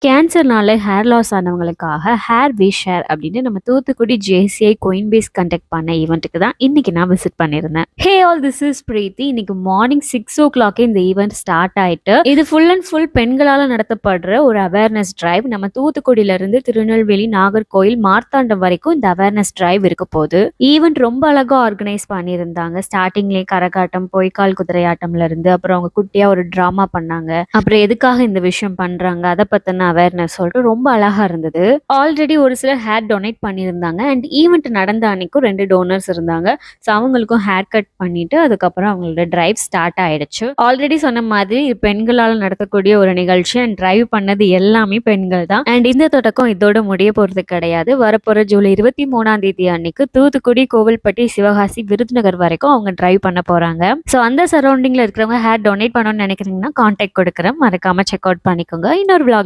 கேன்சர்னால hair loss ஆனவங்களுக்காக hair we share அப்படின்னு நம்ம தூத்துக்குடி ஜேசிஐ கோயின்பேஸ் கண்டக்ட் பண்ண ஈவெண்ட்டுக்கு தான் இன்னைக்கு நான் விசிட் பண்ணியிருந்தேன். ஹே ஆல், திஸ் இஸ் பிரீத்தி. இன்னைக்கு மார்னிங் 6 o'clock இந்த ஈவெண்ட் ஸ்டார்ட் ஆயிட்டு இது ஃபுல் அண்ட் ஃபுல் பெண்களால் நடத்தப்படுற ஒரு அவேர்னஸ் டிரைவ். நம்ம தூத்துக்குடியில இருந்து திருநெல்வேலி, நாகர்கோயில், மார்த்தாண்டம் வரைக்கும் இந்த அவேர்னஸ் டிரைவ் இருக்க போது. ஈவெண்ட் ரொம்ப அழகா ஆர்கனைஸ் பண்ணியிருந்தாங்க. ஸ்டார்டிங்லேயே கரகாட்டம், பொய்க்கால் குதிரையாட்டம்ல இருந்து அப்புறம் அவங்க குட்டியா ஒரு டிராமா பண்ணாங்க. அப்புறம் எதுக்காக இந்த விஷயம் பண்றாங்க அதை பத்தின அவேர்னஸ் சொல்லிட்டு ரொம்ப அழகா இருந்தது. ஆல்ரெடி ஒரு சிலர் ஹேர் டொனேட் பண்ணியிருந்தாங்க அண்ட் ஈவெண்ட் நடந்த அன்னைக்கும் 2 டோனர்ஸ் இருந்தாங்க. ஸோ அவங்களுக்கும் ஹேர் கட் பண்ணிட்டு அதுக்கப்புறம் அவங்களோட டிரைவ் ஸ்டார்ட் ஆயிடுச்சு. ஆல்ரெடி சொன்ன மாதிரி இது பெண்களால் நடத்தக்கூடிய ஒரு நிகழ்ச்சி அண்ட் டிரைவ் பண்ணது எல்லாமே பெண்கள் தான். அண்ட் இந்த தொடக்கம் இதோட முடிய போறது கிடையாது. வரப்போற ஜூலை 23 அன்னைக்கு தூத்துக்குடி, கோவில்பட்டி, சிவகாசி, விருதுநகர் வரைக்கும் அவங்க டிரைவ் பண்ண போறாங்க. ஸோ அந்த சரௌண்டிங்ல இருக்கிறவங்க ஹேர் டொனேட் பண்ணணும்னு நினைக்கிறீங்கன்னா கான்டாக்ட் கொடுக்குறேன், மறக்காம செக் அவுட் பண்ணிக்கோங்க. இன்னொரு vlogல